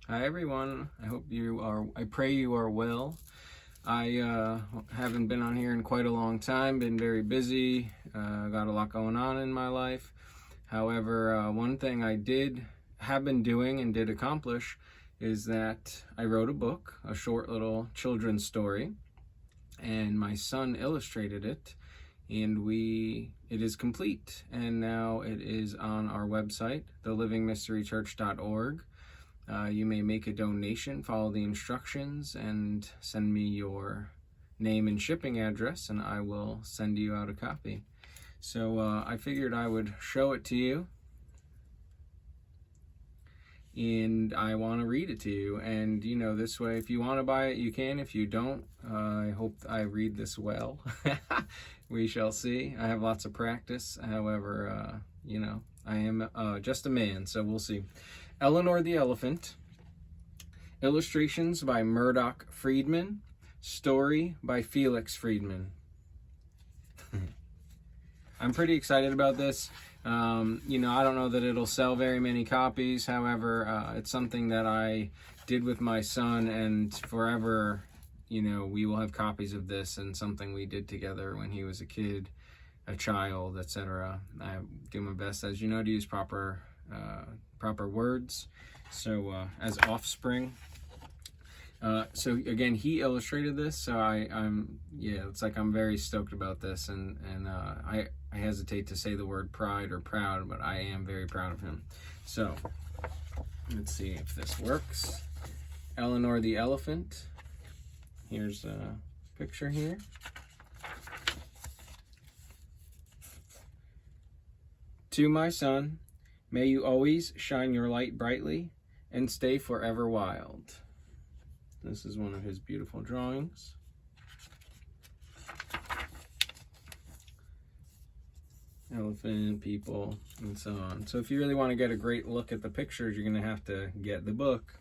Hi everyone. I pray you are well. I haven't been on here in quite a long time, been very busy, got a lot going on in my life. However, one thing I have been doing and did accomplish is that I wrote a book, a short little children's story, and my son illustrated it, and it is complete, and now it is on our website, thelivingmysterychurch.org. You may make a donation, follow the instructions, and send me your name and shipping address, and I will send you out a copy. So I figured I would show it to you, and I want to read it to you. And this way, if you want to buy it, you can. If you don't, I hope I read this well. We shall see. I have lots of practice. However, I am just a man, so we'll see. Eleanor the Elephant. Illustrations by Murdoch Friedman. Story by Felix Friedman. I'm pretty excited about this. I don't know that it'll sell very many copies. However, it's something that I did with my son, and forever, we will have copies of this, and something we did together when he was a kid, a child, etc. I do my best, as you know, to use proper words. So as offspring. So again, he illustrated this, so it's like I'm very stoked about this, and I hesitate to say the word pride or proud, but I am very proud of him. So let's see if this works. Eleanor the Elephant. Here's a picture here. To my son, may you always shine your light brightly and stay forever wild. This is one of his beautiful drawings. Elephant, people, and so on. So if you really want to get a great look at the pictures, you're going to have to get the book.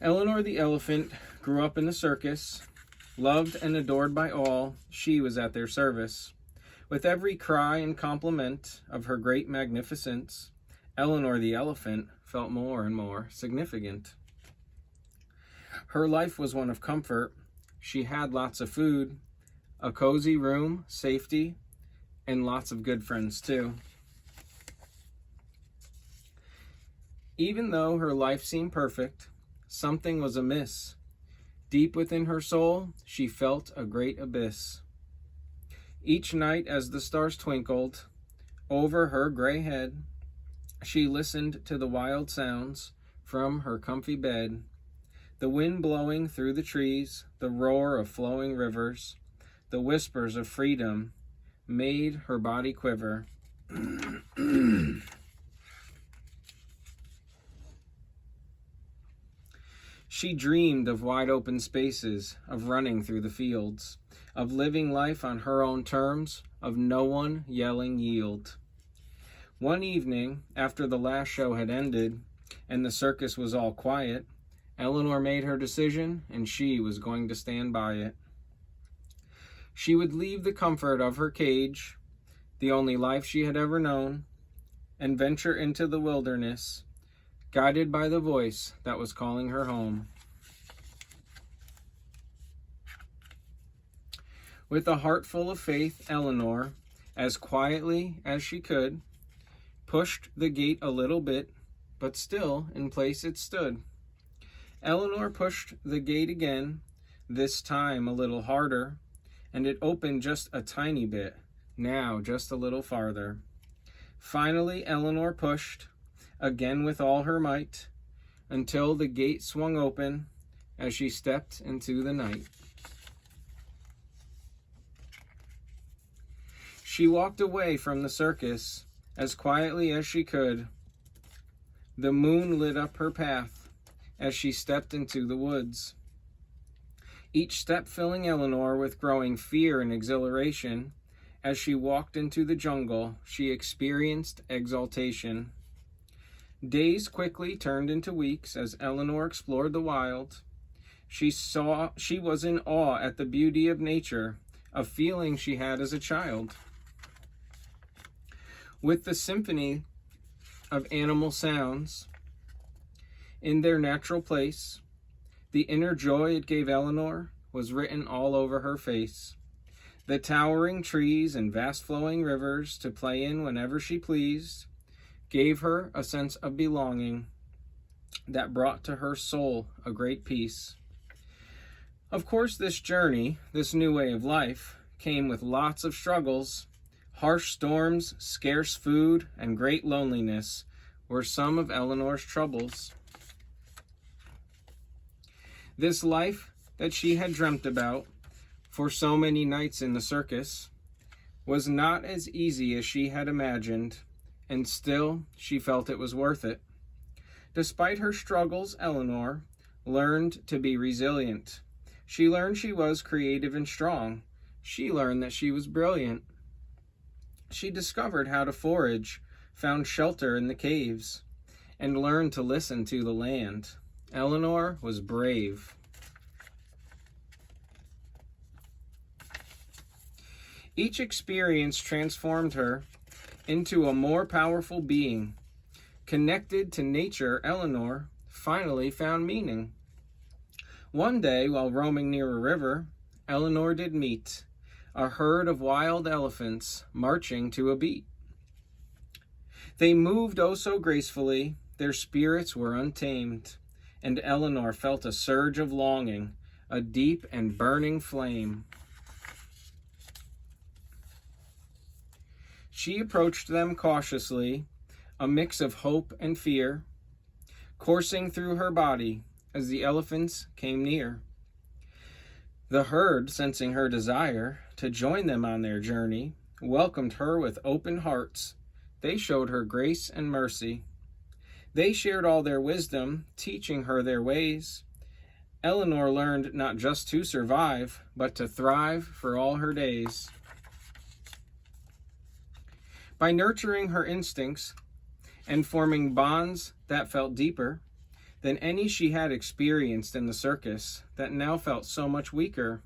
Eleanor the Elephant grew up in the circus. Loved and adored by all, she was at their service. With every cry and compliment of her great magnificence, Eleanor the Elephant felt more and more significant. Her life was one of comfort. She had lots of food, a cozy room, safety, and lots of good friends too. Even though her life seemed perfect, something was amiss. Deep within her soul, she felt a great abyss. Each night as the stars twinkled over her gray head, she listened to the wild sounds from her comfy bed. The wind blowing through the trees, the roar of flowing rivers, the whispers of freedom made her body quiver. She dreamed of wide open spaces, of running through the fields, of living life on her own terms, of no one yelling yield. One evening, after the last show had ended and the circus was all quiet, Eleanor made her decision, and she was going to stand by it. She would leave the comfort of her cage, the only life she had ever known, and venture into the wilderness, guided by the voice that was calling her home. With a heart full of faith, Eleanor, as quietly as she could, pushed the gate a little bit, but still in place it stood. Eleanor pushed the gate again, this time a little harder, and it opened just a tiny bit, now just a little farther. Finally, Eleanor pushed, again with all her might, until the gate swung open as she stepped into the night. She walked away from the circus as quietly as she could. The moon lit up her path as she stepped into the woods. Each step filling Eleanor with growing fear and exhilaration. As she walked into the jungle, she experienced exaltation. Days quickly turned into weeks as Eleanor explored the wild. She was in awe at the beauty of nature, a feeling she had as a child. With the symphony of animal sounds, in their natural place. The inner joy it gave Eleanor was written all over her face. The towering trees and vast flowing rivers to play in whenever she pleased gave her a sense of belonging that brought to her soul a great peace. Of course, this journey, this new way of life, came with lots of struggles. Harsh storms, scarce food, and great loneliness were some of Eleanor's troubles. This life that she had dreamt about for so many nights in the circus was not as easy as she had imagined, and still she felt it was worth it. Despite her struggles, Eleanor learned to be resilient. She learned she was creative and strong. She learned that she was brilliant. She discovered how to forage, found shelter in the caves, and learned to listen to the land. Eleanor was brave. Each experience transformed her into a more powerful being. Connected to nature, Eleanor finally found meaning. One day, while roaming near a river, Eleanor did meet a herd of wild elephants marching to a beat. They moved oh so gracefully, their spirits were untamed, and Eleanor felt a surge of longing, a deep and burning flame. She approached them cautiously, a mix of hope and fear, coursing through her body as the elephants came near. The herd, sensing her desire to join them on their journey, welcomed her with open hearts. They showed her grace and mercy. They shared all their wisdom, teaching her their ways. Eleanor learned not just to survive, but to thrive for all her days. By nurturing her instincts and forming bonds that felt deeper than any she had experienced in the circus that now felt so much weaker.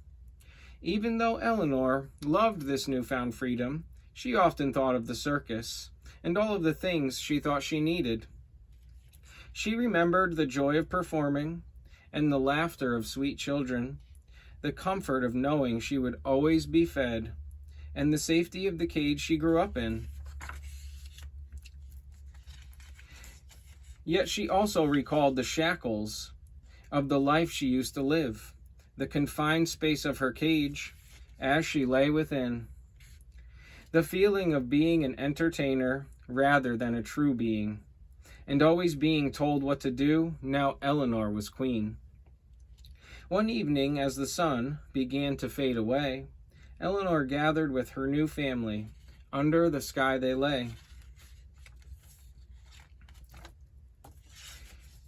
Even though Eleanor loved this newfound freedom, she often thought of the circus and all of the things she thought she needed. She remembered the joy of performing and the laughter of sweet children, the comfort of knowing she would always be fed, and the safety of the cage she grew up in. Yet she also recalled the shackles of the life she used to live, the confined space of her cage as she lay within. The feeling of being an entertainer rather than a true being, and always being told what to do. Now Eleanor was queen. One evening, as the sun began to fade away, Eleanor gathered with her new family. Under the sky they lay.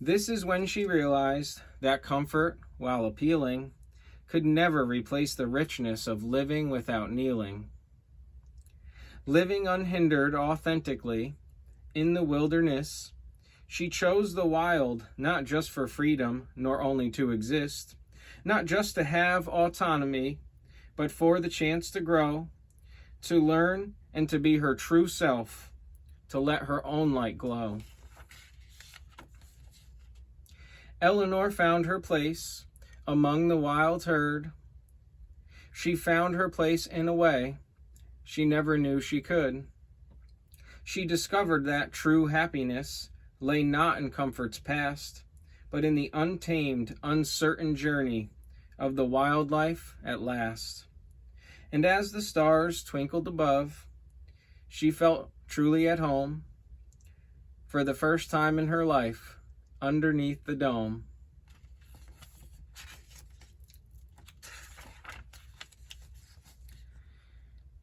This is when she realized that comfort, while appealing, could never replace the richness of living without kneeling. Living unhindered authentically in the wilderness, she chose the wild, not just for freedom, nor only to exist, not just to have autonomy, but for the chance to grow, to learn, and to be her true self, to let her own light glow. Eleanor found her place among the wild herd. She found her place in a way she never knew she could. She discovered that true happiness lay not in comforts past, but in the untamed, uncertain journey of the wild life at last. And as the stars twinkled above, she felt truly at home, for the first time in her life, underneath the dome.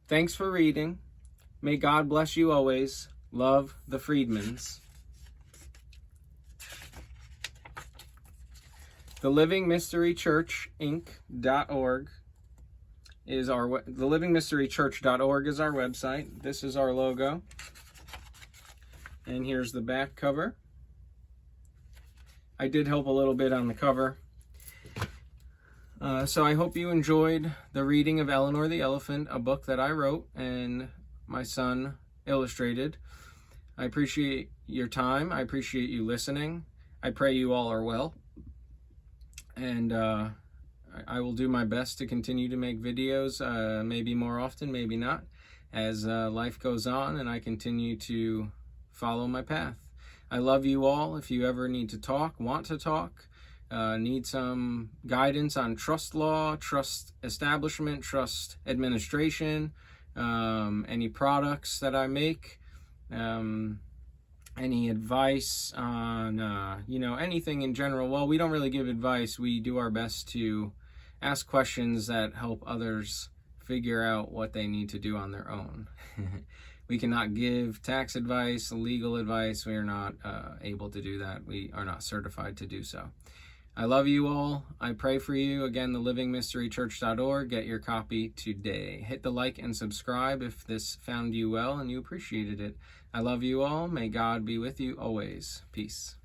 Thanks for reading. May God bless you always. Love, the Friedmans. The Living Mystery Church Inc.org is the livingmysterychurch.org is our website. This is our logo. And here's the back cover. I did help a little bit on the cover. So I hope you enjoyed the reading of Eleanor the Elephant, a book that I wrote and my son illustrated. I appreciate your time. I appreciate you listening. I pray you all are well, and I will do my best to continue to make videos, maybe more often, maybe not, as life goes on and I continue to follow my path. I love you all. If you ever need to talk, want to talk, need some guidance on trust law, trust establishment, trust administration, any products that I make, any advice on, anything in general. Well, we don't really give advice. We do our best to ask questions that help others figure out what they need to do on their own. We cannot give tax advice, legal advice. We are not able to do that. We are not certified to do so. I love you all. I pray for you. Again, thelivingmysterychurch.org. Get your copy today. Hit the like and subscribe if this found you well and you appreciated it. I love you all. May God be with you always. Peace.